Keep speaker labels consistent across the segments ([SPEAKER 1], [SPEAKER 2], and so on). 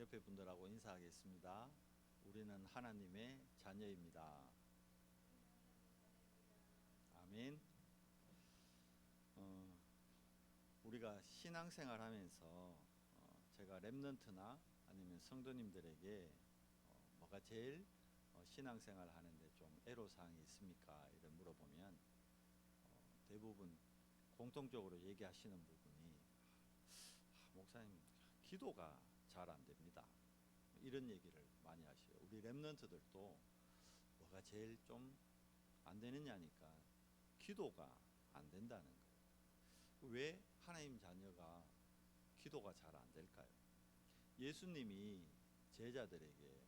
[SPEAKER 1] 옆에 분들하고 인사하겠습니다. 우리는 하나님의 자녀입니다. 아멘. 우리가 신앙생활 하면서 제가 랩런트나 아니면 성도님들에게 뭐가 제일 신앙생활 하는데 좀 애로사항이 있습니까? 이런 물어보면 대부분 공통적으로 얘기하시는 부분이 목사님 기도가 잘 안 됩니다. 이런 얘기를 많이 하셔요. 우리 랩런트들도 뭐가 제일 좀 안 되느냐니까 기도가 안 된다는 거예요. 왜 하나님 자녀가 기도가 잘 안 될까요? 예수님이 제자들에게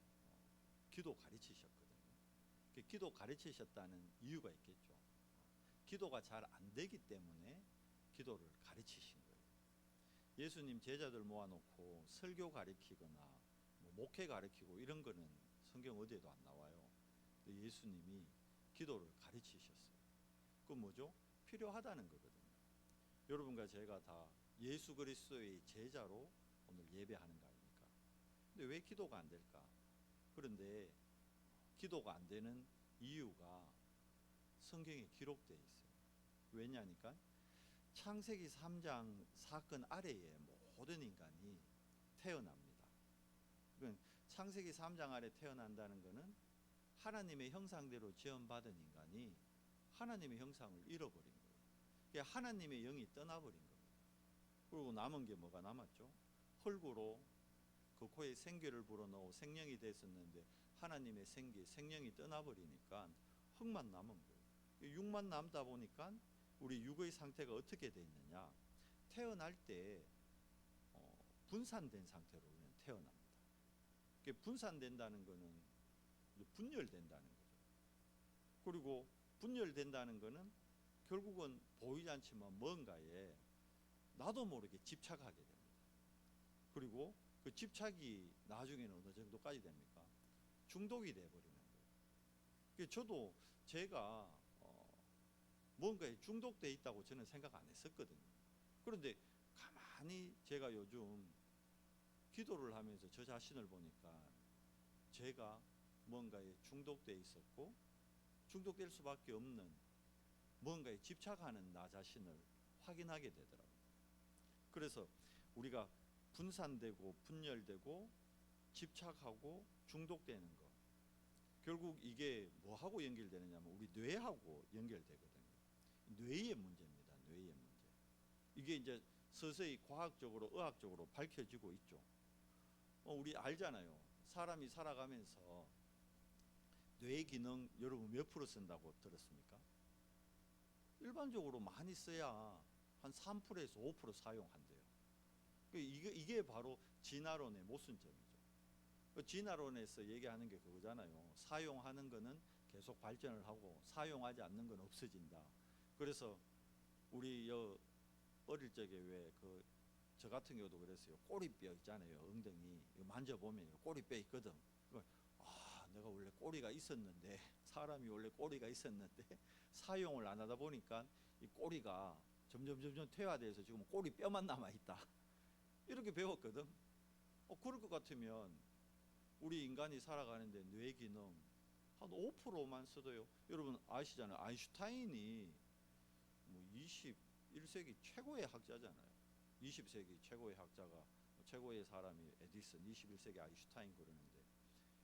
[SPEAKER 1] 기도 가르치셨거든요. 기도 가르치셨다는 이유가 있겠죠. 기도가 잘 안 되기 때문에 기도를 가르치신 거예요. 예수님 제자들 모아놓고 설교 가르치거나 목회 가르치고 이런 거는 성경 어디에도 안 나와요. 예수님이 기도를 가르치셨어요. 그건 뭐죠? 필요하다는 거거든요. 여러분과 제가 다 예수 그리스도의 제자로 오늘 예배하는 거 아닙니까? 근데 왜 기도가 안 될까? 그런데 기도가 안 되는 이유가 성경에 기록되어 있어요. 왜냐니까 창세기 3장 사건 아래에 모든 인간이 태어납니다. 그러니까 창세기 3장 아래 태어난다는 것은 하나님의 형상대로 지음받은 인간이 하나님의 형상을 잃어버린 거예요. 그러니까 하나님의 영이 떠나버린 겁니다. 그리고 남은 게 뭐가 남았죠? 흙으로 그 코에 생기를 불어넣어 생명이 됐었는데 하나님의 생명이 떠나버리니까 흙만 남은 거예요. 육만 남다 보니까 우리 육의 상태가 어떻게 돼 있느냐? 태어날 때 분산된 상태로 그냥 태어납니다. 분산된다는 것은 분열된다는 거죠. 그리고 분열된다는 것은 결국은 보이지 않지만 뭔가에 나도 모르게 집착하게 됩니다. 그리고 그 집착이 나중에는 어느 정도까지 됩니까? 중독이 돼버리는 거예요. 저도 제가 뭔가에 중독돼 있다고 저는 생각 안 했었거든요. 그런데 가만히 제가 요즘 기도를 하면서 저 자신을 보니까 제가 뭔가에 중독돼 있었고 중독될 수밖에 없는 뭔가에 집착하는 나 자신을 확인하게 되더라고요. 그래서 우리가 분산되고 분열되고 집착하고 중독되는 것, 결국 이게 뭐하고 연결되느냐면 우리 뇌하고 연결되거든요. 뇌의 문제입니다. 뇌의 문제. 이게 이제 서서히 과학적으로 의학적으로 밝혀지고 있죠. 우리 알잖아요. 사람이 살아가면서 뇌 기능 여러분 몇 프로 쓴다고 들었습니까? 일반적으로 많이 써야 한 3%에서 5% 사용한대요. 이게 바로 진화론의 모순점이죠. 진화론에서 얘기하는 게 그거잖아요. 사용하는 거는 계속 발전을 하고 사용하지 않는 건 없어진다. 그래서 우리 어릴 적에 왜 저 같은 경우도 그랬어요. 꼬리뼈 있잖아요. 엉덩이 만져보면 꼬리뼈 있거든. 내가 원래 꼬리가 있었는데 사람이 원래 꼬리가 있었는데 사용을 안 하다 보니까 이 꼬리가 점점 퇴화돼서 지금 꼬리뼈만 남아 있다. 이렇게 배웠거든. 그럴 것 같으면 우리 인간이 살아가는데 뇌 기능 한 5%만 써도요. 여러분 아시잖아요. 아인슈타인이 21세기 최고의 학자잖아요. 20세기 최고의 학자가 최고의 사람이 에디슨, 21세기 아인슈타인 그러는데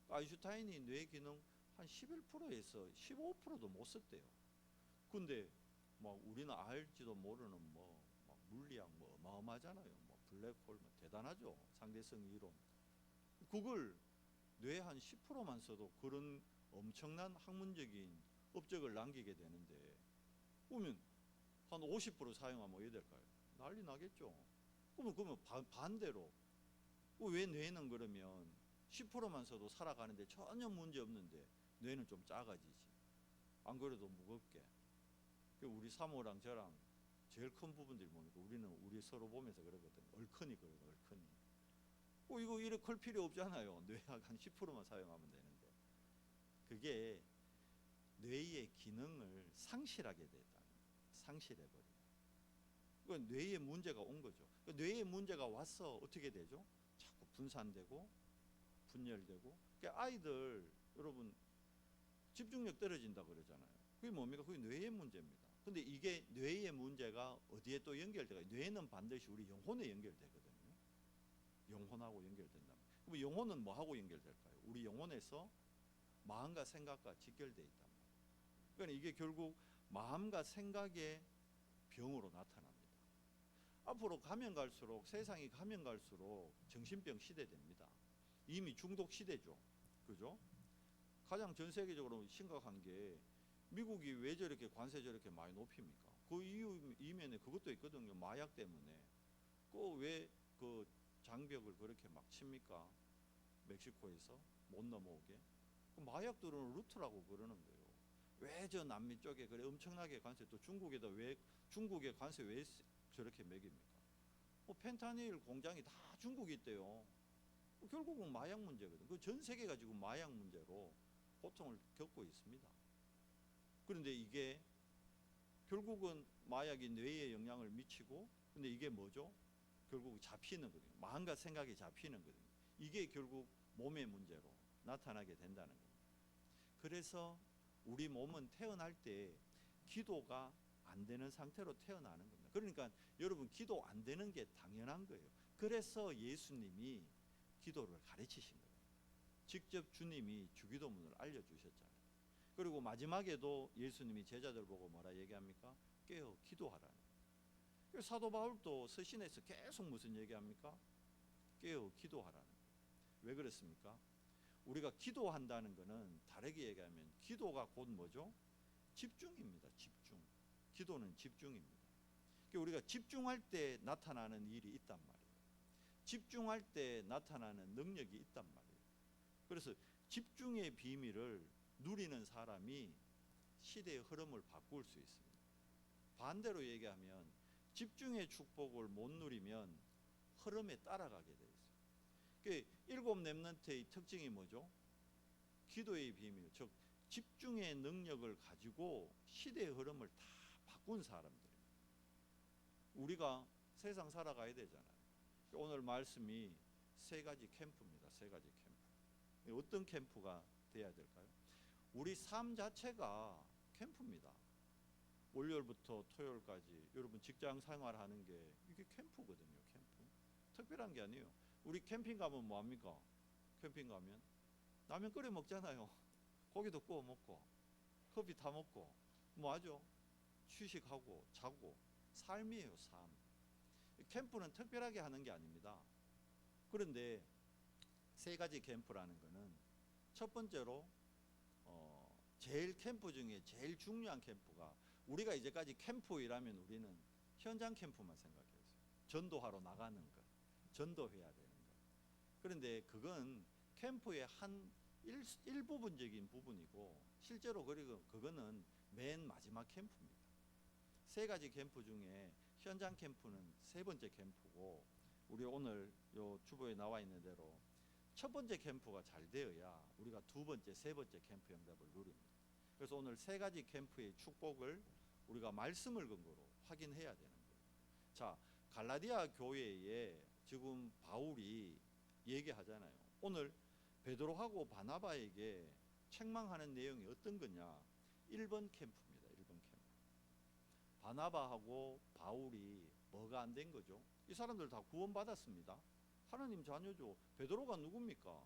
[SPEAKER 1] 아인슈타인이 뇌 기능 한 11%에서 15%도 못 썼대요. 근데 우리는 알지도 모르는 물리학 어마어마하잖아요. 블랙홀 대단하죠. 상대성 이론. 그걸 뇌 한 10%만 써도 그런 엄청난 학문적인 업적을 남기게 되는데 그러면 한 50% 사용하면 어떻게 될까요? 난리 나겠죠. 그러면 반대로 왜 뇌는 그러면 10%만 써도 살아가는데 전혀 문제 없는데 뇌는 좀 작아지지. 안 그래도 무겁게. 우리 사모랑 저랑 제일 큰 부분들이 뭡니까? 우리는 우리 서로 보면서 그러거든. 얼큰이 그러거든. 얼큰이. 이거 이렇게 클 필요 없잖아요. 뇌학 한 10%만 사용하면 되는데. 그게 뇌의 기능을 상실하게 됐다. 상실해버려. 뇌에 문제가 온 거죠. 뇌에 문제가 와서 어떻게 되죠? 자꾸 분산되고 분열되고. 그러니까 아이들 여러분 집중력 떨어진다 그러잖아요. 그게 뭡니까? 그게 뇌의 문제입니다. 근데 이게 뇌의 문제가 어디에 또 연결돼요? 뇌는 반드시 우리 영혼에 연결되거든요. 영혼하고 연결된다. 그럼 영혼은 뭐하고 연결될까요? 우리 영혼에서 마음과 생각과 직결되어 있단 말이에요. 그러니까 이게 결국 마음과 생각의 병으로 나타납니다. 앞으로 가면 갈수록, 세상이 가면 갈수록 정신병 시대 됩니다. 이미 중독 시대죠. 그죠? 가장 전 세계적으로 심각한 게 미국이 왜 저렇게 관세 저렇게 많이 높입니까? 그 이유 이면에 그것도 있거든요. 마약 때문에. 그 왜 그 장벽을 그렇게 막 칩니까? 멕시코에서 못 넘어오게. 그 마약 들어오는 루트라고 그러는 거예요. 왜 저 남미 쪽에 그래 엄청나게 관세, 또 중국에다 왜 중국의 관세 왜 저렇게 매깁니까? 뭐 펜타닐 공장이 다 중국이 있대요. 결국은 마약 문제거든. 그 전 세계가 지금 마약 문제로 고통을 겪고 있습니다. 그런데 이게 결국은 마약이 뇌에 영향을 미치고, 근데 이게 뭐죠? 결국 잡히는 거거든요. 마음과 생각이 잡히는 거거든요. 이게 결국 몸의 문제로 나타나게 된다는 겁니다. 그래서 우리 몸은 태어날 때 기도가 안 되는 상태로 태어나는 겁니다. 그러니까 여러분 기도 안 되는 게 당연한 거예요. 그래서 예수님이 기도를 가르치신 거예요. 직접 주님이 주기도문을 알려주셨잖아요. 그리고 마지막에도 예수님이 제자들 보고 뭐라 얘기합니까? 깨어 기도하라는 거예요. 사도 바울도 서신에서 계속 무슨 얘기합니까? 깨어 기도하라는 거예요. 왜 그렇습니까? 우리가 기도한다는 것은 다르게 얘기하면 기도가 곧 뭐죠? 집중입니다. 집중. 기도는 집중입니다. 우리가 집중할 때 나타나는 일이 있단 말이에요. 집중할 때 나타나는 능력이 있단 말이에요. 그래서 집중의 비밀을 누리는 사람이 시대의 흐름을 바꿀 수 있습니다. 반대로 얘기하면 집중의 축복을 못 누리면 흐름에 따라가게 돼 있어요. 일곱 렘넌트의 특징이 뭐죠? 기도의 비밀, 즉 집중의 능력을 가지고 시대의 흐름을 다 바꾼 사람들입니다. 우리가 세상 살아가야 되잖아요. 오늘 말씀이 세 가지 캠프입니다. 세 가지 캠프. 어떤 캠프가 돼야 될까요? 우리 삶 자체가 캠프입니다. 월요일부터 토요일까지 여러분 직장 생활하는 게 이게 캠프거든요. 캠프. 특별한 게 아니에요. 우리 캠핑 가면 뭐합니까? 캠핑 가면 라면 끓여 먹잖아요. 고기도 구워 먹고 커피 타 먹고 뭐하죠? 휴식하고 자고. 삶이에요. 삶. 캠프는 특별하게 하는 게 아닙니다. 그런데 세 가지 캠프라는 거는 첫 번째로 제일 캠프 중에 제일 중요한 캠프가, 우리가 이제까지 캠프이라면 우리는 현장 캠프만 생각했어요. 전도하러 나가는 것, 전도해야 되는 것. 그런데 그건 캠프의 한 일부분적인 부분이고 실제로 그거는 맨 마지막 캠프입니다. 세 가지 캠프 중에 현장 캠프는 세 번째 캠프고, 우리 오늘 요 주보에 나와 있는 대로 첫 번째 캠프가 잘 되어야 우리가 두 번째, 세 번째 캠프 응답을 누립니다. 그래서 오늘 세 가지 캠프의 축복을 우리가 말씀을 근거로 확인해야 되는 거예요. 자, 갈라디아 교회에 지금 바울이 얘기하잖아요. 오늘 베드로하고 바나바에게 책망하는 내용이 어떤 거냐? 1번 캠프입니다. 1번 캠프. 바나바하고 바울이 뭐가 안 된 거죠? 이 사람들 다 구원받았습니다. 하나님 자녀죠. 베드로가 누굽니까?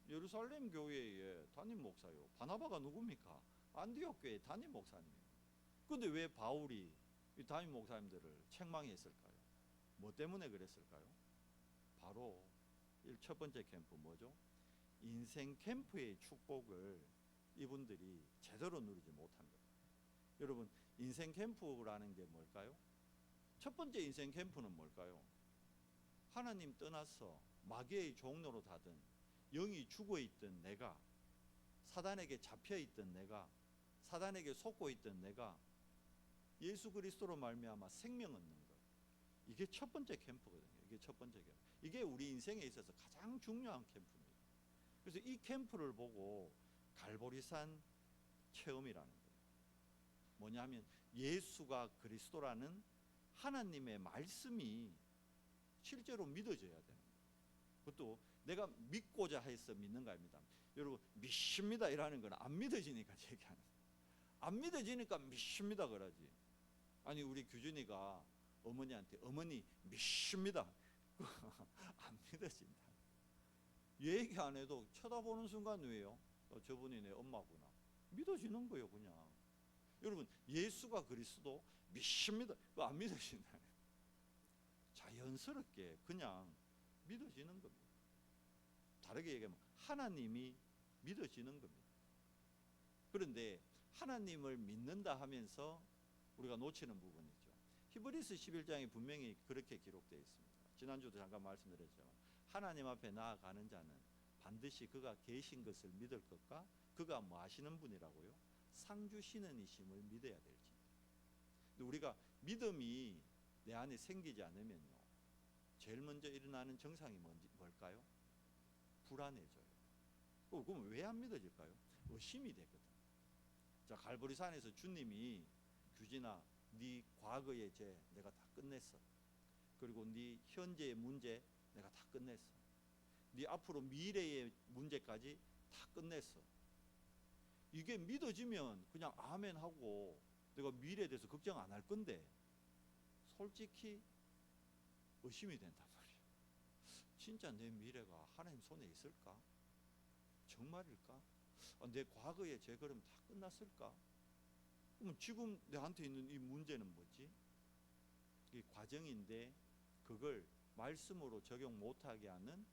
[SPEAKER 1] 예루살렘 교회의 담임 목사요. 바나바가 누굽니까? 안디옥 교회 담임 목사님이에요. 근데 왜 바울이 이 담임 목사님들을 책망했을까요? 뭐 때문에 그랬을까요? 바로 첫 번째 캠프 뭐죠? 인생 캠프의 축복을 이분들이 제대로 누리지 못한 거예요. 여러분, 인생 캠프라는 게 뭘까요? 첫 번째 인생 캠프는 뭘까요? 하나님 떠나서 마귀의 종로로 다든 영이 죽어있던 내가, 사단에게 잡혀있던 내가, 사단에게 속고 있던 내가 예수 그리스도로 말미암아 생명 얻는 것. 이게 첫 번째 캠프거든요. 이게 첫 번째 캠프. 이게 우리 인생에 있어서 가장 중요한 캠프입니다. 그래서 이 캠프를 보고 갈보리산 체험이라는 거예요. 뭐냐면 예수가 그리스도라는 하나님의 말씀이 실제로 믿어져야 되는 거예요. 그것도 내가 믿고자 해서 믿는 거 아닙니다. 여러분, 믿습니다 이라는 건 안 믿어지니까 얘기하는 거예요. 안 믿어지니까 믿습니다 그러지. 아니, 우리 규준이가 어머니한테 어머니 믿습니다 안 믿어진다. 얘기 안 해도 쳐다보는 순간 왜요? 저분이 내 엄마구나. 믿어지는 거예요 그냥. 여러분, 예수가 그리스도 믿습니다. 그거 안 믿어진다. 자연스럽게 그냥 믿어지는 겁니다. 다르게 얘기하면 하나님이 믿어지는 겁니다. 그런데 하나님을 믿는다 하면서 우리가 놓치는 부분이 있죠. 히브리서 11장에 분명히 그렇게 기록되어 있습니다. 지난주도 잠깐 말씀드렸지만 하나님 앞에 나아가는 자는 반드시 그가 계신 것을 믿을 것과 그가 뭐 하시는 분이라고요? 상 주시는 이심을 믿어야 될지. 근데 우리가 믿음이 내 안에 생기지 않으면요, 제일 먼저 일어나는 증상이 뭘까요? 불안해져요. 그럼 왜 안 믿어질까요? 의심이 되거든. 자, 갈보리산에서 주님이 규진아, 네 과거의 죄 내가 다 끝냈어. 그리고 네 현재의 문제 내가 다 끝냈어. 네 앞으로 미래의 문제까지 다 끝냈어. 이게 믿어지면 그냥 아멘 하고 내가 미래에 대해서 걱정 안 할 건데, 솔직히 의심이 된단 말이에요. 진짜 내 미래가 하나님 손에 있을까? 정말일까? 내 과거의 죄 그럼 다 끝났을까? 그럼 지금 내한테 있는 이 문제는 뭐지? 이 과정인데 그걸 말씀으로 적용 못하게 하는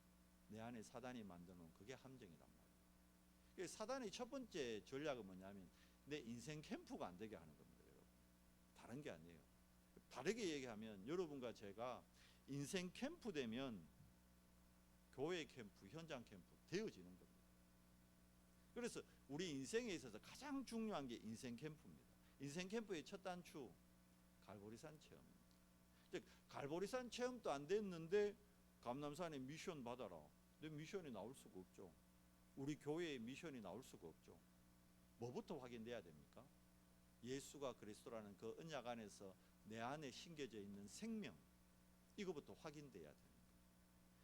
[SPEAKER 1] 내 안에 사단이 만드는 그게 함정이란 말이에요. 사단의 첫 번째 전략은 뭐냐면 내 인생 캠프가 안 되게 하는 겁니다. 여러분, 다른 게 아니에요. 다르게 얘기하면 여러분과 제가 인생 캠프 되면 교회 캠프, 현장 캠프 되어지는 겁니다. 그래서 우리 인생에 있어서 가장 중요한 게 인생 캠프입니다. 인생 캠프의 첫 단추, 갈보리산 체험입니다. 즉, 갈보리산 체험도 안 됐는데 감남산에 미션 받아라. 내 미션이 나올 수가 없죠. 우리 교회의 미션이 나올 수가 없죠. 뭐부터 확인돼야 됩니까? 예수가 그리스도라는 그 언약 안에서 내 안에 심겨져 있는 생명, 이거부터 확인돼야 돼요.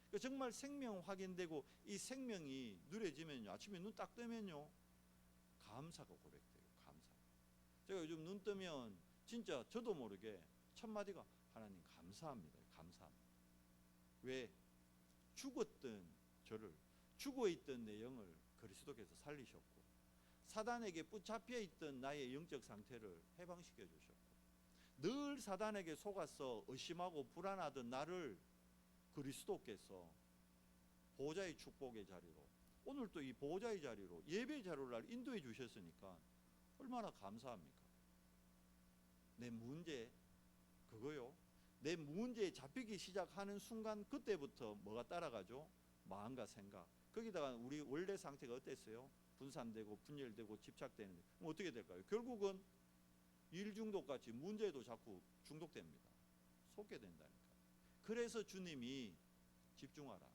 [SPEAKER 1] 그러니까 정말 생명 확인되고 이 생명이 누려지면요, 아침에 눈 딱 뜨면요, 감사가 고백돼요. 감사. 제가 요즘 눈 뜨면 진짜 저도 모르게 첫 마디가 하나님 감사합니다. 감사합니다. 왜? 죽었던 저를, 죽어있던 내 영을 그리스도께서 살리셨고, 사단에게 붙잡혀 있던 나의 영적 상태를 해방시켜 주셨고, 늘 사단에게 속아서 의심하고 불안하던 나를 그리스도께서 보호자의 축복의 자리로, 오늘 또 이 보호자의 자리로, 예배의 자리로 날 인도해 주셨으니까 얼마나 감사합니까? 내 문제 그거요, 내 문제에 잡히기 시작하는 순간 그때부터 뭐가 따라가죠? 마음과 생각. 거기다가 우리 원래 상태가 어땠어요? 분산되고 분열되고 집착되는. 그럼 어떻게 될까요? 결국은 일 중독같이 문제도 자꾸 중독됩니다. 속게 된다니까. 그래서 주님이 집중하라.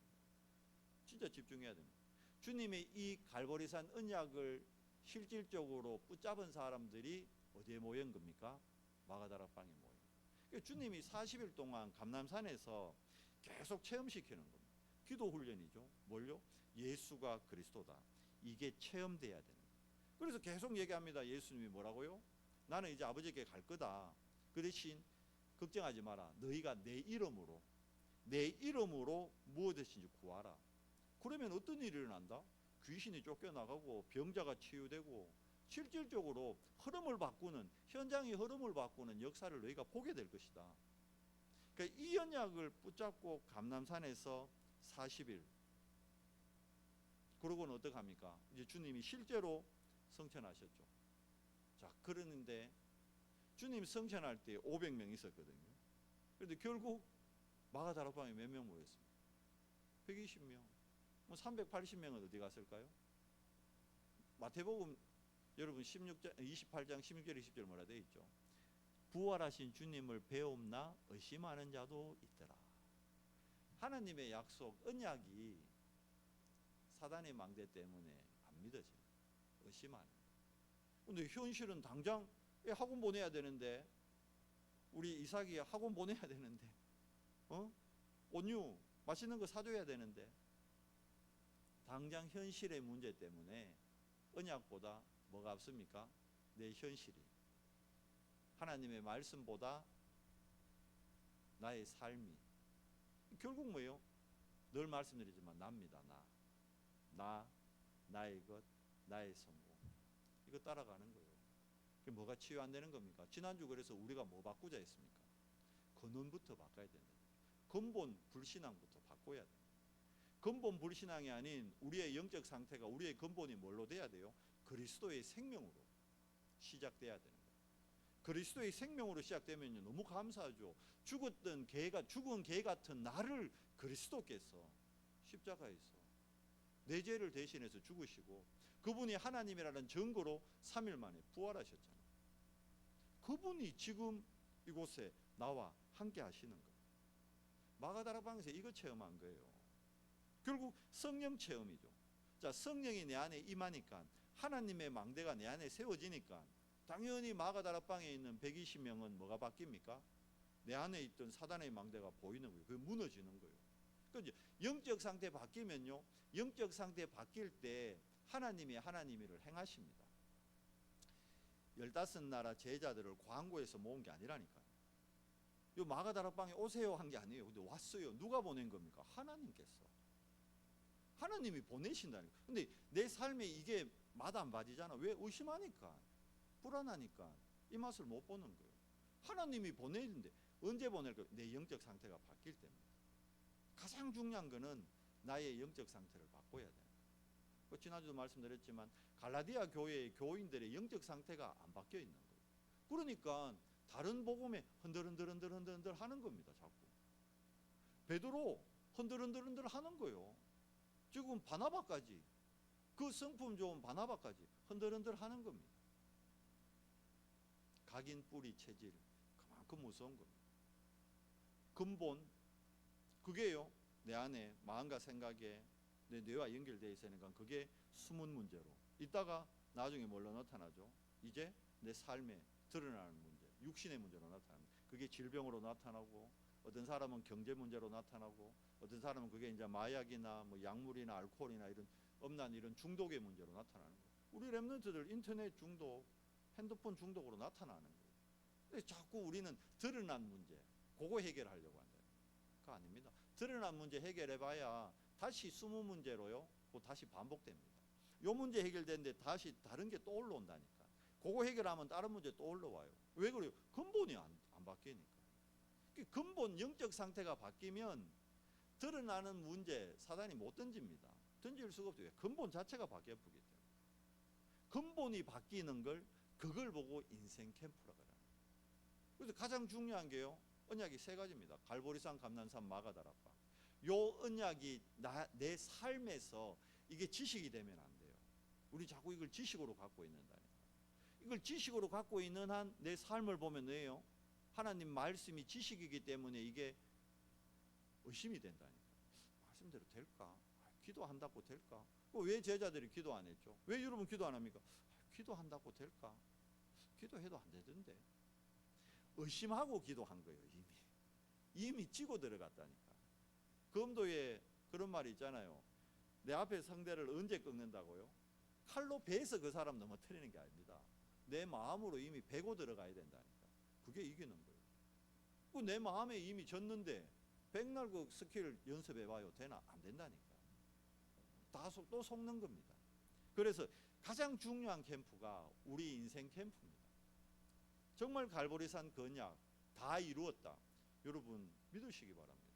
[SPEAKER 1] 진짜 집중해야 됩니다. 주님의 이 갈보리산 언약을 실질적으로 붙잡은 사람들이 어디에 모인 겁니까? 마가다락방에 모인. 그러니까 주님이 40일 동안 감람산에서 계속 체험시키는 겁니다. 기도 훈련이죠. 뭘요? 예수가 그리스도다. 이게 체험돼야 되는 거예요. 그래서 계속 얘기합니다. 예수님이 뭐라고요? 나는 이제 아버지께 갈 거다. 그 대신 걱정하지 마라. 너희가 내 이름으로 무엇이든지 구하라. 그러면 어떤 일이 일어난다? 귀신이 쫓겨나가고 병자가 치유되고 실질적으로 흐름을 바꾸는, 현장의 흐름을 바꾸는 역사를 너희가 보게 될 것이다. 그러니까 이 언약을 붙잡고 감람산에서 40일, 그러고는 어떻게 합니까? 이제 주님이 실제로 성천하셨죠. 자, 그러는데 주님 성천할 때 500명 있었거든요. 그런데 결국 마가다락방에 몇 명 모였습니까? 120명. 뭐 380명은 어디 갔을까요? 마태복음 여러분 28장 16절 20절 뭐라 되어 있죠? 부활하신 주님을 배움나 의심하는 자도 있더라. 하나님의 약속, 언약이 사단의 망대 때문에 안 믿어져요. 의심하는. 근데 현실은 당장 학원 보내야 되는데, 우리 이삭이 학원 보내야 되는데, 온유 맛있는 거 사줘야 되는데, 당장 현실의 문제 때문에 언약보다 뭐가 앞섭니까? 내 현실이. 하나님의 말씀보다 나의 삶이. 결국 뭐예요? 늘 말씀드리지만 납니다. 나의 것, 나의 성공. 이거 따라가는 거예요. 그게 뭐가 치유 안 되는 겁니까? 지난주 그래서 우리가 뭐 바꾸자 했습니까? 근원부터 바꿔야 된다. 근본 불신앙부터 바꿔야 돼요. 근본 불신앙이 아닌 우리의 영적 상태가, 우리의 근본이 뭘로 돼야 돼요? 그리스도의 생명으로 시작돼야 되는 거예요. 그리스도의 생명으로 시작되면요, 너무 감사하죠. 죽은 개 같은 나를 그리스도께서 십자가에서 내 죄를 대신해서 죽으시고, 그분이 하나님이라는 증거로 3일 만에 부활하셨잖아요. 그분이 지금 이곳에 나와 함께 하시는 거예요. 마가다락방에서 이거 체험한 거예요. 결국 성령 체험이죠. 자, 성령이 내 안에 임하니까, 하나님의 망대가 내 안에 세워지니까 당연히 마가다락방에 있는 120명은 뭐가 바뀝니까? 내 안에 있던 사단의 망대가 보이는 거예요. 그게 무너지는 거예요. 그러니까 영적 상태 바뀌면요, 영적 상태 바뀔 때 하나님이 하나님 일을 행하십니다. 15나라 제자들을 광고해서 모은 게 아니라니까요. 요 마가다락방에 오세요 한 게 아니에요. 근데 왔어요. 누가 보낸 겁니까? 하나님께서. 하나님이 보내신다니까. 근데 내 삶에 이게 맛 안 봐지잖아. 왜? 의심하니까, 불안하니까 이 맛을 못 보는 거예요. 하나님이 보내는데 언제 보낼까요? 내 영적 상태가 바뀔 때입니다. 가장 중요한 거는 나의 영적 상태를 바꿔야 돼요. 지난주도 말씀드렸지만 갈라디아 교회의 교인들의 영적 상태가 안 바뀌어 있는 거예요. 그러니까 다른 복음에 흔들흔들 하는 겁니다. 자꾸 베드로 흔들흔들 하는 거예요. 지금 바나바까지, 그 성품 좋은 바나바까지 흔들흔들 하는 겁니다. 각인 뿌리 체질, 그만큼 무서운 겁니다. 근본, 그게요, 내 안에 마음과 생각에 내 뇌와 연결되어 있으니까 그게 숨은 문제로 있다가 나중에 뭘로 나타나죠? 이제 내 삶에 드러나는 문제, 육신의 문제로 나타납니다. 그게 질병으로 나타나고, 어떤 사람은 경제 문제로 나타나고, 어떤 사람은 그게 이제 마약이나 뭐 약물이나 알코올이나 이런 엄난 이런 중독의 문제로 나타나는 거예요. 우리 랩런트들 인터넷 중독, 핸드폰 중독으로 나타나는 거예요. 그래서 자꾸 우리는 드러난 문제, 그거 해결하려고 한다. 그거 아닙니다. 드러난 문제 해결해봐야 다시 숨은 문제로요, 또 다시 반복됩니다. 요 문제 해결되는데 다시 다른 게 또 올라온다니까. 그거 해결하면 다른 문제 또 올라와요. 왜 그래요? 근본이 안 바뀌니까. 근본 영적 상태가 바뀌면 드러나는 문제 사단이 못 던집니다. 던질 수가 없어요. 근본 자체가 바뀌었기 때문에. 근본이 바뀌는 걸, 그걸 보고 인생 캠프라고 해요. 그래서 가장 중요한 게요, 언약이 3가지입니다. 갈보리산, 감난산, 마가다락방. 요 언약이 내 삶에서 이게 지식이 되면 안 돼요. 우리 자꾸 이걸 지식으로 갖고 있는다니까. 이걸 지식으로 갖고 있는 한 내 삶을 보면 왜요? 하나님 말씀이 지식이기 때문에 이게 의심이 된다니까. 말씀대로 될까? 기도한다고 될까? 왜 제자들이 기도 안 했죠? 왜 여러분 기도 안 합니까? 기도한다고 될까? 기도해도 안 되던데. 의심하고 기도한 거예요. 이미 찌고 들어갔다니까. 검도에 그런 말이 있잖아요. 내 앞에 상대를 언제 꺾는다고요? 칼로 베서 그 사람 넘어뜨리는 게 아닙니다. 내 마음으로 이미 베고 들어가야 된다니까. 그게 이기는 거예요. 내 마음에 이미 졌는데 백날 그 스킬 연습해봐요. 되나? 안 된다니까. 또 속는 겁니다. 그래서 가장 중요한 캠프가 우리 인생 캠프입니다. 정말 갈보리산 언약 다 이루었다. 여러분 믿으시기 바랍니다.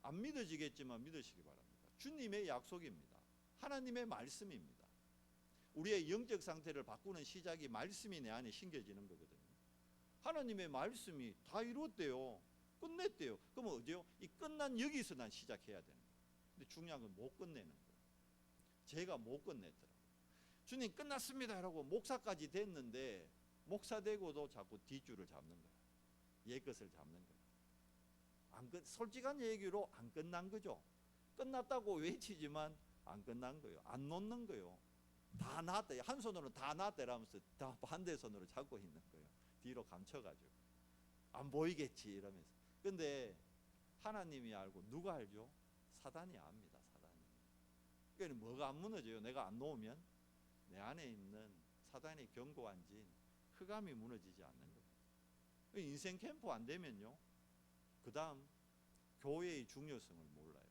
[SPEAKER 1] 안 믿어지겠지만 믿으시기 바랍니다. 주님의 약속입니다. 하나님의 말씀입니다. 우리의 영적 상태를 바꾸는 시작이 말씀이 내 안에 심겨지는 거거든요. 하나님의 말씀이 다 이루었대요. 끝냈대요. 그러면 어디요? 이 끝난 여기서 난 시작해야 되는 거예요. 근데 중요한 건 못 끝내는 거예요. 제가 못 끝냈더라고요. 주님 끝났습니다 라고 목사까지 됐는데, 목사 되고도 자꾸 뒷줄을 잡는 거예요. 옛 것을 잡는 거예요. 솔직한 얘기로 안 끝난 거죠. 끝났다고 외치지만 안 끝난 거예요. 안 놓는 거예요. 다 나았다. 한 손으로 다 나았다 이러면서 다 반대 손으로 잡고 있는 거예요. 뒤로 감춰가지고. 안 보이겠지 이러면서. 근데 하나님이 알고, 누가 알죠? 사단이 압니다. 사단이. 그러니까 뭐가 안 무너져요? 내가 안 놓으면 내 안에 있는 사단의 견고한 진, 흑암이 무너지지 않는 거예요. 인생 캠프 안 되면요, 그 다음 교회의 중요성을 몰라요.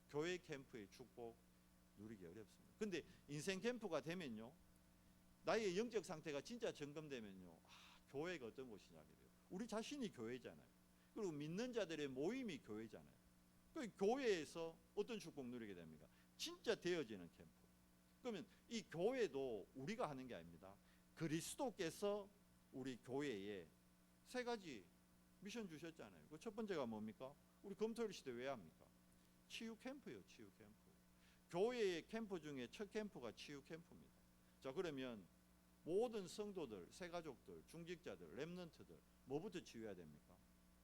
[SPEAKER 1] 교회 캠프의 축복 누리기 어렵습니다. 근데 인생 캠프가 되면요, 나의 영적 상태가 진짜 점검되면요, 교회가 어떤 곳이냐 그래요. 우리 자신이 교회잖아요. 그리고 믿는 자들의 모임이 교회잖아요. 그 교회에서 어떤 축복 누리게 됩니까? 진짜 되어지는 캠프. 그러면 이 교회도 우리가 하는 게 아닙니다. 그리스도께서 우리 교회에 세 가지 미션 주셨잖아요. 그 첫 번째가 뭡니까? 우리 금토일 시대 왜 합니까? 치유 캠프예요. 치유 캠프. 교회의 캠프 중에 첫 캠프가 치유 캠프입니다. 자, 그러면 모든 성도들, 새가족들, 중직자들, 렘넌트들 뭐부터 치유해야 됩니까?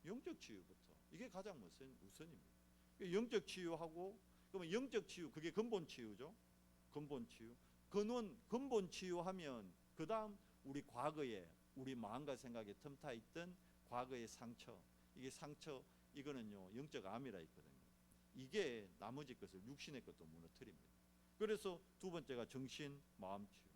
[SPEAKER 1] 영적 치유부터. 이게 가장 우선입니다. 영적 치유하고, 그러면 영적 치유, 그게 근본 치유죠. 근본 치유. 근본 치유하면 그 다음 우리 과거에 우리 마음과 생각에 틈타 있던 과거의 상처, 이게 상처, 이거는요 영적 암이라 있거든요. 이게 나머지 것을 육신의 것도 무너뜨립니다. 그래서 두 번째가 정신 마음 치유,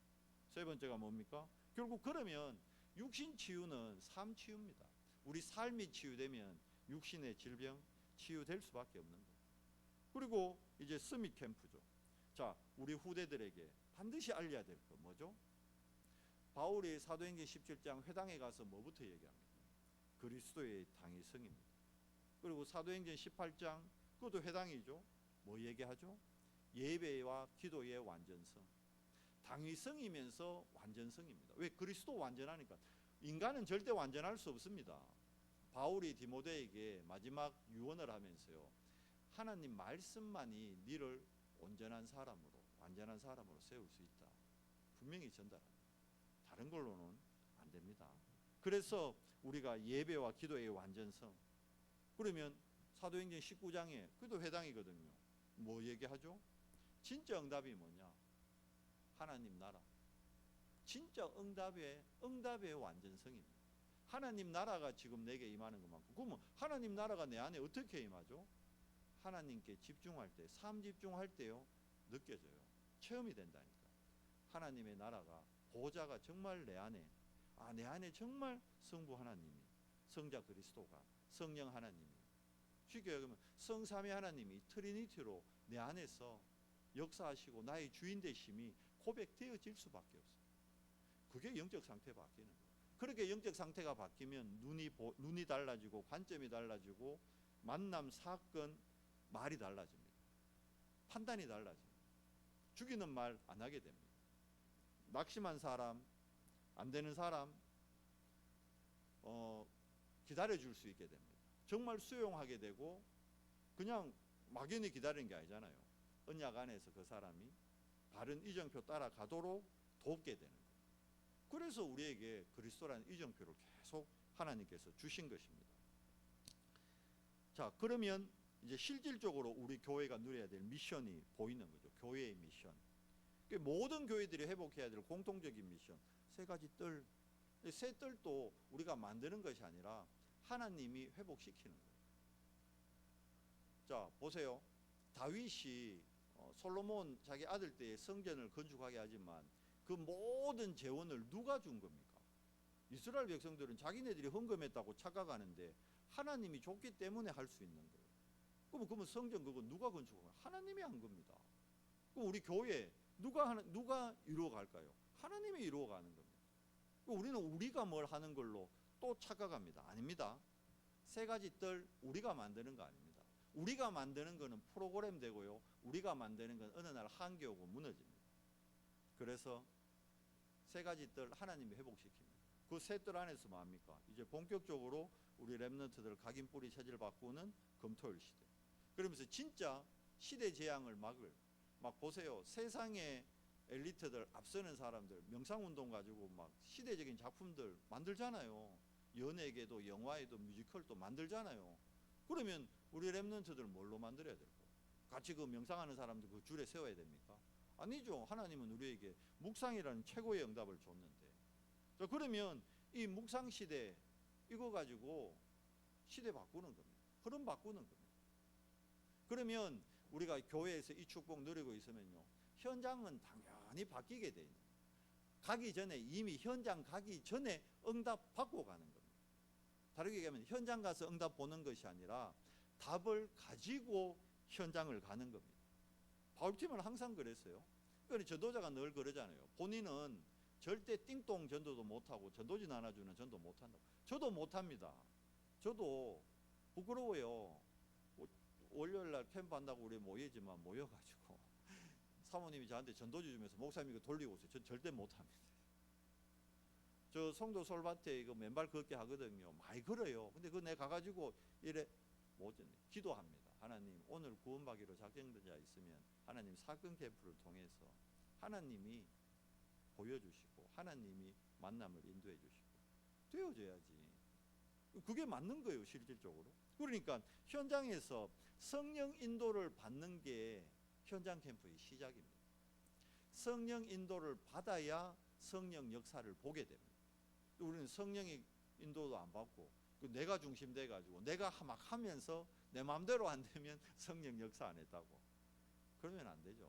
[SPEAKER 1] 세 번째가 뭡니까? 결국 그러면 육신 치유는 삶 치유입니다. 우리 삶이 치유되면 육신의 질병 치유될 수밖에 없는 거예요. 그리고 이제 스밋 캠프죠. 자, 우리 후대들에게 반드시 알려야 될 거 뭐죠? 바울이 사도행전 17장 회당에 가서 뭐부터 얘기합니까? 그리스도의 당위성입니다. 그리고 사도행전 18장 그것도 회당이죠. 뭐 얘기하죠? 예배와 기도의 완전성. 당위성이면서 완전성입니다. 왜? 그리스도 완전하니까. 인간은 절대 완전할 수 없습니다. 바울이 디모데에게 마지막 유언을 하면서요, 하나님 말씀만이 너를 온전한 사람으로, 완전한 사람으로 세울 수 있다, 분명히 전달합니다. 다른 걸로는 안 됩니다. 그래서 우리가 예배와 기도의 완전성. 그러면 사도행전 19장에 그것도 회당이거든요. 뭐 얘기하죠? 진짜 응답이 뭐냐? 하나님 나라. 진짜 응답의 완전성입니다. 하나님 나라가 지금 내게 임하는 것만큼. 그러면 하나님 나라가 내 안에 어떻게 임하죠? 하나님께 집중할 때, 삶 집중할 때요, 느껴져요. 체험이 된다니까. 하나님의 나라가, 보좌가 정말 내 안에, 내 안에 정말 성부 하나님이, 성자 그리스도가, 성령 하나님이, 쉽게 얘기하면 성삼위 하나님이 트리니티로 내 안에서 역사하시고 나의 주인 되심이 고백되어질 수밖에 없어요. 그게 영적 상태 바뀌는 거예요. 그렇게 영적 상태가 바뀌면 눈이 달라지고, 관점이 달라지고, 만남, 사건, 말이 달라집니다. 판단이 달라집니다. 죽이는 말 안 하게 됩니다. 낙심한 사람, 안 되는 사람 기다려줄 수 있게 됩니다. 정말 수용하게 되고, 그냥 막연히 기다리는 게 아니잖아요. 언약 안에서 그 사람이 바른 이정표 따라가도록 돕게 되는 거예요. 그래서 우리에게 그리스도라는 이정표를 계속 하나님께서 주신 것입니다. 자, 그러면 이제 실질적으로 우리 교회가 누려야 될 미션이 보이는 거죠. 교회의 미션. 모든 교회들이 회복해야 될 공통적인 미션. 세 가지 뜰. 세 뜰도 우리가 만드는 것이 아니라 하나님이 회복시키는 거예요. 자, 보세요. 다윗이 솔로몬 자기 아들 때에 성전을 건축하게 하지만 그 모든 재원을 누가 준 겁니까? 이스라엘 백성들은 자기네들이 헌금했다고 착각하는데 하나님이 줬기 때문에 할 수 있는 거예요. 그러면 성전 그거 누가 건축한? 하나님이 한 겁니다. 그럼 우리 교회 누가 이루어갈까요? 하나님이 이루어가는 겁니다. 우리는 우리가 뭘 하는 걸로 또 착각합니다. 아닙니다. 세 가지 뜰 우리가 만드는 거 아닙니다. 우리가 만드는 거는 프로그램 되고요, 우리가 만드는 건 어느 날 한계 오고 무너집니다. 그래서 세 가지 뜰 하나님이 회복시킵니다. 그 세 뜰 안에서 뭐합니까? 이제 본격적으로 우리 렘넌트들 각인 뿌리 체질 바꾸는 금토일 시대. 그러면서 진짜 시대 재앙을 막 보세요. 세상의 엘리트들, 앞서는 사람들 명상운동 가지고 막 시대적인 작품들 만들잖아요. 연예계도 영화에도 뮤지컬도 만들잖아요. 그러면 우리 렘넌트들 뭘로 만들어야 될까요? 같이 그 명상하는 사람들 그 줄에 세워야 됩니까? 아니죠. 하나님은 우리에게 묵상이라는 최고의 응답을 줬는데. 자, 그러면 이 묵상 시대 이거 가지고 시대 바꾸는 겁니다. 흐름 바꾸는 겁니다. 그러면 우리가 교회에서 이 축복 누리고 있으면요, 현장은 당연히 바뀌게 돼 있는 거예요. 가기 전에, 이미 현장 가기 전에 응답 받고 가는 겁니다. 다르게 얘기하면 현장 가서 응답 보는 것이 아니라 답을 가지고 현장을 가는 겁니다. 바울팀은 항상 그랬어요. 그러니까 전도자가 늘 그러잖아요. 본인은 절대 띵동 전도도 못하고 전도지 나눠주는 전도 못한다고. 저도 못합니다. 저도 부끄러워요. 월요일날 캠프 한다고 우리 모이지만 모여가지고 사모님이 저한테 전도지 주면서 목사님 이거 돌리고 오세요. 전 절대 못합니다. 저 송도 솔밭에 이거 맨발 걷게 하거든요. 많이 걸어요. 근데 그거 내가 가가지고 이래 뭐지? 기도합니다. 하나님, 오늘 구원받기로 작정된 자 있으면 하나님 사건 캠프를 통해서 하나님이 보여주시고 하나님이 만남을 인도해 주시고 되어져야지. 그게 맞는 거예요, 실질적으로. 그러니까 현장에서 성령 인도를 받는 게 현장 캠프의 시작입니다. 성령 인도를 받아야 성령 역사를 보게 됩니다. 우리는 성령의 인도도 안 받고 내가 중심 돼가지고 내가 막 하면서 내 마음대로 안 되면 성령 역사 안 했다고. 그러면 안 되죠.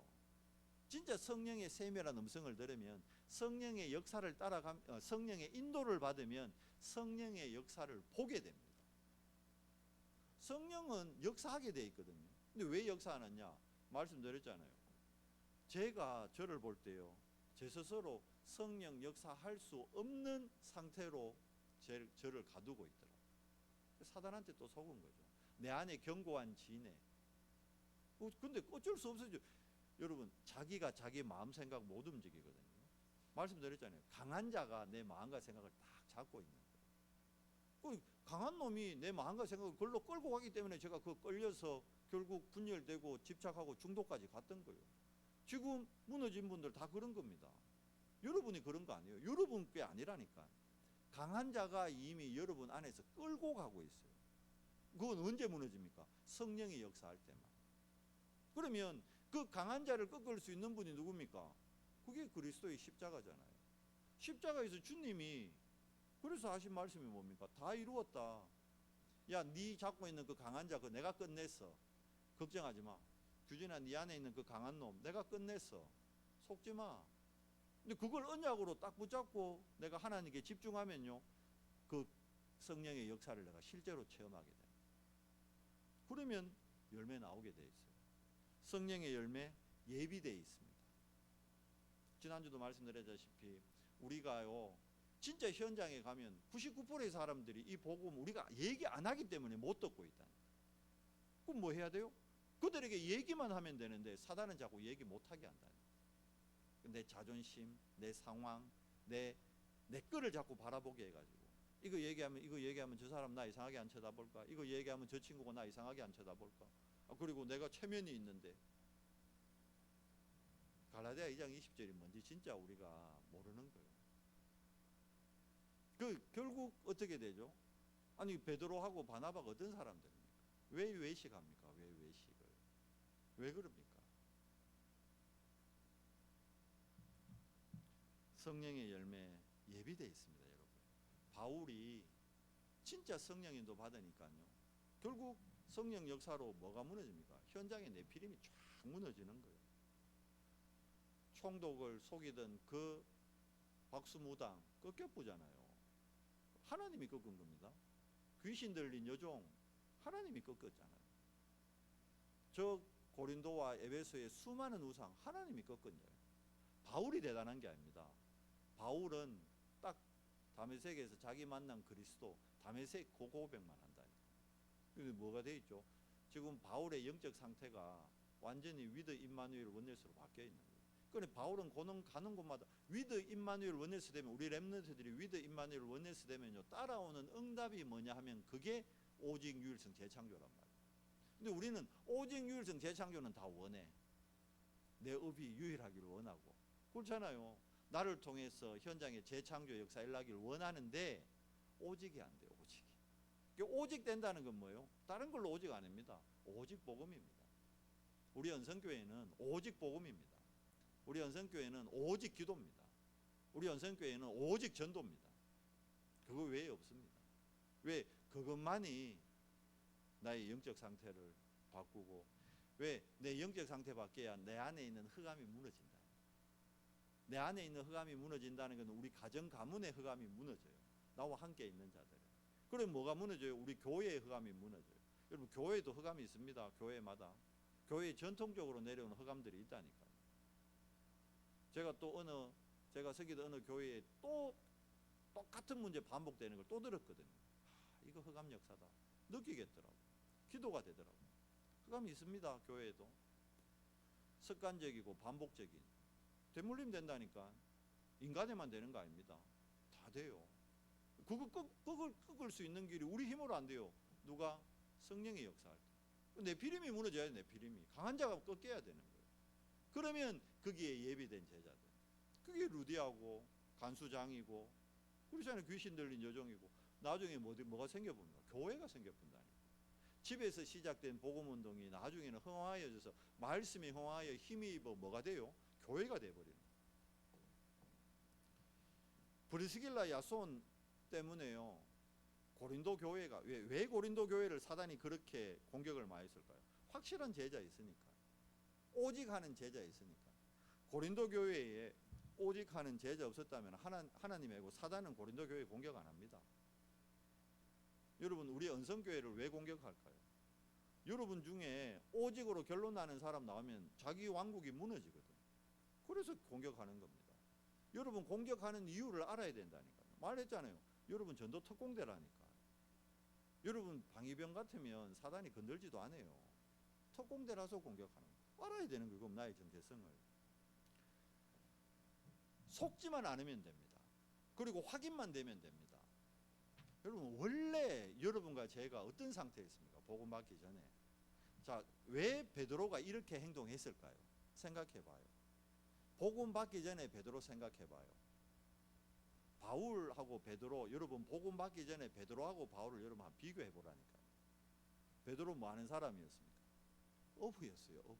[SPEAKER 1] 진짜 성령의 세밀한 음성을 들으면 성령의 역사를 성령의 인도를 받으면 성령의 역사를 보게 됩니다. 성령은 역사하게 돼 있거든요. 근데 왜 역사하느냐? 말씀드렸잖아요. 제가 저를 볼 때요, 제 스스로 성령 역사할 수 없는 상태로 저를 가두고 있더라고요. 사단한테 또 속은 거죠. 내 안에 견고한 진해. 근데 어쩔 수 없어요. 여러분, 자기가 자기 마음 생각 못 움직이거든요. 말씀드렸잖아요. 강한 자가 내 마음과 생각을 딱 잡고 있는 거예요. 강한 놈이 내 마음과 생각을 그걸로 끌고 가기 때문에 제가 그 끌려서 결국 분열되고 집착하고 중독까지 갔던 거예요. 지금 무너진 분들 다 그런 겁니다. 여러분이 그런 거 아니에요. 여러분 게 아니라니까. 강한 자가 이미 여러분 안에서 끌고 가고 있어요. 그건 언제 무너집니까? 성령이 역사할 때만. 그러면 그 강한 자를 꺾을 수 있는 분이 누굽니까? 그게 그리스도의 십자가잖아요. 십자가에서 주님이 그래서 하신 말씀이 뭡니까? 다 이루었다. 야, 네 잡고 있는 그 강한 자, 그거 내가 끝냈어. 걱정하지 마. 규진아, 네 안에 있는 그 강한 놈 내가 끝냈어. 속지 마. 근데 그걸 언약으로 딱 붙잡고 내가 하나님께 집중하면요, 그 성령의 역사를 내가 실제로 체험하게 됩니다. 그러면 열매 나오게 돼 있어요. 성령의 열매 예비되어 있습니다. 지난주도 말씀드렸다시피 우리가요, 진짜 현장에 가면 99%의 사람들이 이 복음 우리가 얘기 안 하기 때문에 못 듣고 있다. 그럼 뭐 해야 돼요? 그들에게 얘기만 하면 되는데 사단은 자꾸 얘기 못하게 한다. 내 자존심, 내 상황, 내 거를 자꾸 바라보게 해가지고 이거 얘기하면 저 사람 나 이상하게 안 쳐다볼까? 이거 얘기하면 저 친구가 나 이상하게 안 쳐다볼까? 그리고 내가 체면이 있는데. 갈라디아 2장 20절이 뭔지 진짜 우리가 모르는 거예요. 결국 어떻게 되죠? 아니, 베드로하고 바나바가 어떤 사람들입니까? 왜 외식합니까? 왜 외식을? 왜 그럽니까? 성령의 열매 예비되어 있습니다, 여러분. 바울이 진짜 성령 인도 받으니까요, 결국 성령 역사로 뭐가 무너집니까? 현장의 내피림이 쫙 무너지는 거예요. 총독을 속이던 그 박수무당 꺾여보잖아요. 하나님이 꺾은 겁니다. 귀신 들린 여종 하나님이 꺾었잖아요. 저 고린도와 에베소의 수많은 우상 하나님이 꺾은 거예요. 바울이 대단한 게 아닙니다. 바울은 딱 다메섹에서 자기 만난 그리스도, 다메섹 그 고백만 한다. 근데 뭐가 돼 있죠? 지금 바울의 영적 상태가 완전히 위드 임마누엘 원네스로 바뀌어 있는 거예요. 그런데 바울은 가는 곳마다 위드 임마누엘 원네스 되면, 우리 렘넌트들이 위드 임마누엘 원네스 되면요, 따라오는 응답이 뭐냐 하면 그게 오직 유일성 재창조란 말이에요. 근데 우리는 오직 유일성 재창조는 다 원해. 내 업이 유일하기를 원하고. 그렇잖아요. 나를 통해서 현장에 재창조 역사 일어나기를 원하는데 오직이 안 돼요. 오직이. 오직 된다는 건 뭐예요? 다른 걸로 오직 아닙니다. 오직 복음입니다. 우리 연성교회는 오직 복음입니다. 우리 연성교회는 오직 기도입니다. 우리 연성교회는 오직 전도입니다. 그거 외에 없습니다. 왜? 그것만이 나의 영적 상태를 바꾸고, 왜? 내 영적 상태 바뀌어야 내 안에 있는 흑암이 무너진다. 내 안에 있는 흑암이 무너진다는 것은 우리 가정 가문의 흑암이 무너져요. 나와 함께 있는 자들. 그럼 뭐가 무너져요? 우리 교회의 흑암이 무너져요. 여러분 교회도 흑암이 있습니다. 교회마다. 교회에 전통적으로 내려오는 흑암들이 있다니까요. 제가 서기도 어느 교회에 또 똑같은 문제 반복되는 걸 또 들었거든요. 이거 흑암 역사다. 느끼겠더라고. 기도가 되더라고. 흑암이 있습니다. 교회에도. 습관적이고 반복적인. 되물림 된다니까. 인간에만 되는 거 아닙니다. 다 돼요. 그걸 꺾을 수 있는 길이 우리 힘으로 안 돼요. 누가? 성령의 역사할 때. 내 피림이 무너져야 돼. 내 피림이. 강한 자가 꺾여야 되는 거예요. 그러면 거기에 예비된 제자들. 그게 루디하고 간수장이고 그렇잖아요. 귀신 들린 여종이고 나중에 뭐가 생겨봅니까? 교회가 생겨본다니까. 집에서 시작된 복음운동이 나중에는 흥화해져서 말씀이 흥화하여 힘이 입어 뭐가 돼요? 교회가 돼버리는 거예요. 브리스길라 야손 때문에요. 고린도 교회가 왜 고린도 교회를 사단이 그렇게 공격을 많이 했을까요? 확실한 제자 있으니까. 오직 하는 제자 있으니까. 고린도 교회에 오직 하는 제자 없었다면 하나님이고 사단은 고린도 교회 공격 안 합니다. 여러분 우리 언성교회를 왜 공격할까요? 여러분 중에 오직으로 결론 나는 사람 나오면 자기 왕국이 무너지거든. 그래서 공격하는 겁니다. 여러분 공격하는 이유를 알아야 된다니까요. 말했잖아요. 여러분 전도 특공대라니까. 여러분 방위병 같으면 사단이 건들지도 않아요. 특공대라서 공격하는 거. 알아야 되는 거고 나의 정체성을. 속지만 않으면 됩니다. 그리고 확인만 되면 됩니다. 여러분 원래 여러분과 제가 어떤 상태였습니까? 복음 받기 전에. 자, 왜 베드로가 이렇게 행동했을까요? 생각해 봐요. 복음 받기 전에 베드로 생각해 봐요. 바울하고 베드로, 여러분 복음 받기 전에 베드로하고 바울을 여러분 한번 비교해 보라니까요. 베드로 뭐 하는 사람이었습니까? 어부였어요. 어부.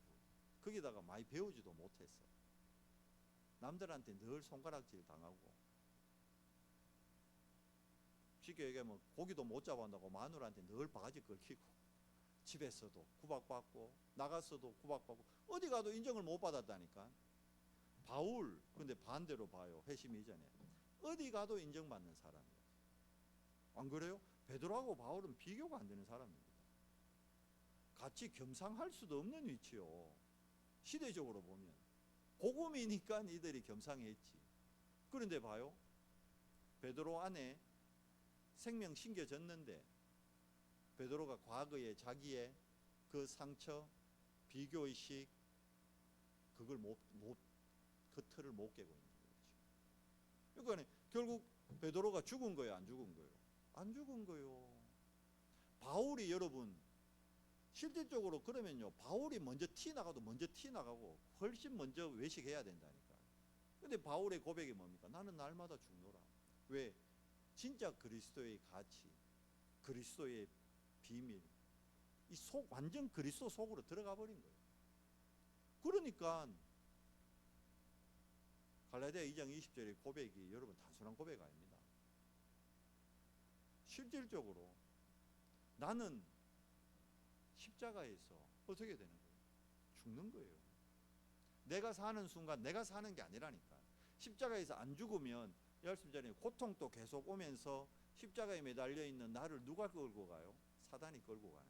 [SPEAKER 1] 거기다가 많이 배우지도 못했어. 남들한테 늘 손가락질 당하고, 쉽게 얘기하면 고기도 못 잡아온다고 마누라한테 늘 바가지 긁히고, 집에서도 구박받고 나갔어도 구박받고 어디 가도 인정을 못 받았다니까. 바울 근데 반대로 봐요. 회심 이전에 어디 가도 인정받는 사람이에요. 안 그래요? 베드로하고 바울은 비교가 안 되는 사람입니다. 같이 겸상할 수도 없는 위치요. 시대적으로 보면 복음이니까 이들이 겸상했지. 그런데 봐요. 베드로 안에 생명 심겨졌는데 베드로가 과거에 자기의 그 상처, 비교의식 그걸 그 틀을 못 깨고 있는 거죠. 그러니까 결국 베드로가 죽은 거예요, 안 죽은 거예요? 안 죽은 거예요. 바울이 여러분 실질적으로 그러면요, 바울이 먼저 튀나가도 먼저 튀나가고 훨씬 먼저 외식해야 된다니까. 근데 바울의 고백이 뭡니까? 나는 날마다 죽노라. 왜? 진짜 그리스도의 가치, 그리스도의 비밀, 이 완전 그리스도 속으로 들어가 버린 거예요. 그러니까 갈라디아 2장 20절의 고백이 여러분 단순한 고백 아닙니다. 실질적으로 나는 십자가에서 어떻게 되는 거예요? 죽는 거예요. 내가 사는 순간 내가 사는 게 아니라니까. 십자가에서 안 죽으면 말씀 전에 고통도 계속 오면서 십자가에 매달려 있는 나를 누가 끌고 가요? 사단이 끌고 가는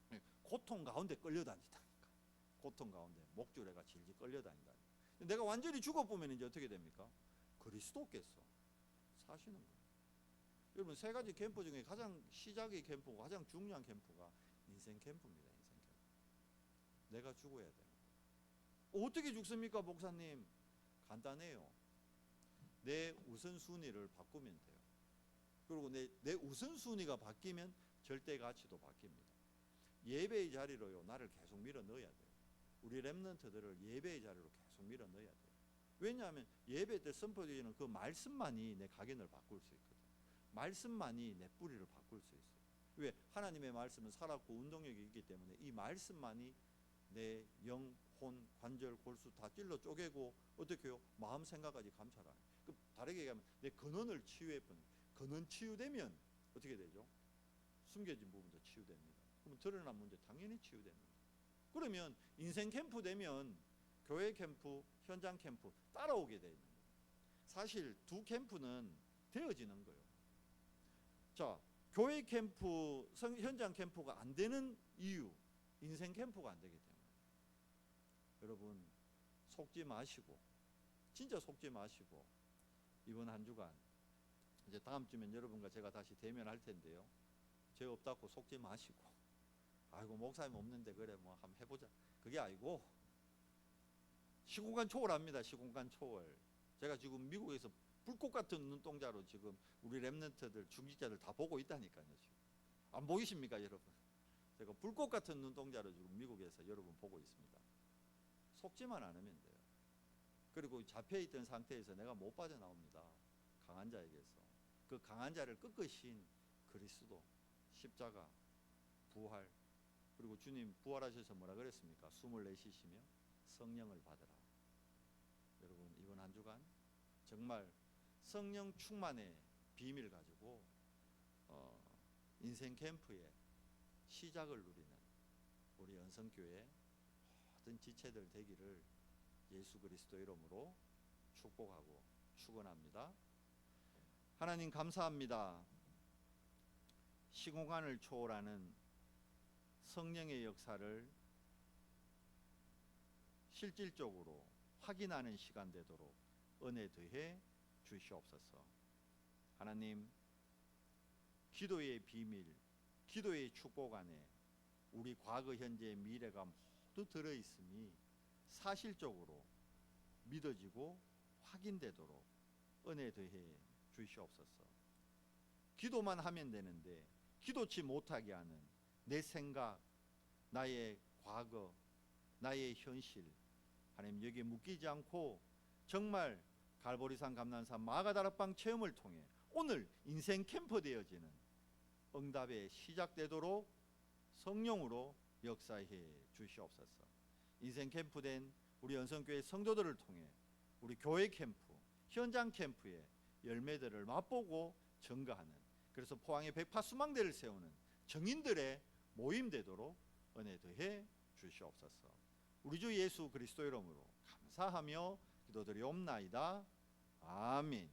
[SPEAKER 1] 거예요. 고통 가운데 끌려다니다니까. 고통 가운데 목줄에가 질질 끌려다닌다. 내가 완전히 죽어보면 이제 어떻게 됩니까? 그리스도께서 사시는 거예요. 여러분 세 가지 캠프 중에 가장 시작의 캠프고 가장 중요한 캠프가 인생 캠프입니다. 인생 캠프. 내가 죽어야 돼요. 어떻게 죽습니까, 목사님? 간단해요. 내 우선순위를 바꾸면 돼요. 그리고 내 우선순위가 바뀌면 절대 가치도 바뀝니다. 예배의 자리로요, 나를 계속 밀어 넣어야 돼요. 우리 렘넌트들을 예배의 자리로 계속 밀어 넣어야 돼요. 왜냐하면 예배 때 선포되는 그 말씀만이 내 각인을 바꿀 수 있거든. 말씀만이 내 뿌리를 바꿀 수 있어요. 왜? 하나님의 말씀은 살았고 운동력이 있기 때문에 이 말씀만이 내 영, 혼, 관절, 골수 다 찔러 쪼개고 어떻게 해요? 마음, 생각까지 감찰하는. 다르게 얘기하면 내 근원을 치유해버린. 근원 치유되면 어떻게 되죠? 숨겨진 부분도 치유됩니다. 그러면 드러난 문제 당연히 치유됩니다. 그러면 인생 캠프 되면 교회 캠프, 현장 캠프 따라오게 돼 있는 거예요. 사실 두 캠프는 되어지는 거예요. 자, 교회 캠프, 현장 캠프가 안 되는 이유, 인생 캠프가 안 되기 때문에. 여러분 속지 마시고, 진짜 속지 마시고, 이번 한 주간 이제 다음 주면 여러분과 제가 다시 대면할 텐데요, 죄 없다고 속지 마시고, 아이고 목사님 없는데 그래 뭐 한번 해보자, 그게 아니고 시공간 초월합니다. 시공간 초월. 제가 지금 미국에서 불꽃 같은 눈동자로 지금 우리 랩런트들, 중직자들 다 보고 있다니까요. 지금 안 보이십니까 여러분? 제가 불꽃 같은 눈동자로 지금 미국에서 여러분 보고 있습니다. 속지만 않으면 돼요. 그리고 잡혀있던 상태에서 내가 못 빠져나옵니다. 강한 자에게서. 그 강한 자를 꺾으신 그리스도, 십자가, 부활, 그리고 주님 부활하셔서 뭐라 그랬습니까? 숨을 내쉬시며 성령을 받으라. 여러분 이번 한 주간 정말 성령 충만의 비밀 가지고 인생 캠프의 시작을 누리는 우리 연성교회 모든 지체들 되기를 예수 그리스도 이름으로 축복하고 축원합니다. 하나님 감사합니다. 시공간을 초월하는 성령의 역사를 실질적으로 확인하는 시간 되도록 은혜 더해 주시옵소서. 하나님, 기도의 비밀, 기도의 축복 안에 우리 과거, 현재, 미래가 모두 들어있음이 사실적으로 믿어지고 확인되도록 은혜 더해 주시옵소서. 기도만 하면 되는데 기도치 못하게 하는 내 생각, 나의 과거, 나의 현실, 하나님 여기에 묶이지 않고 정말 갈보리산 감난산 마가다락방 체험을 통해 오늘 인생 캠프 되어지는 응답의 시작되도록 성령으로 역사해 주시옵소서. 인생 캠프 된 우리 연성교회 성도들을 통해 우리 교회 캠프, 현장 캠프의 열매들을 맛보고 증거하는, 그래서 포항의 백파 수망대를 세우는 정인들의 모임 되도록 은혜 더해 주시옵소서. 우리 주 예수 그리스도 이름으로 감사하며 기도드리옵나이다. 아멘.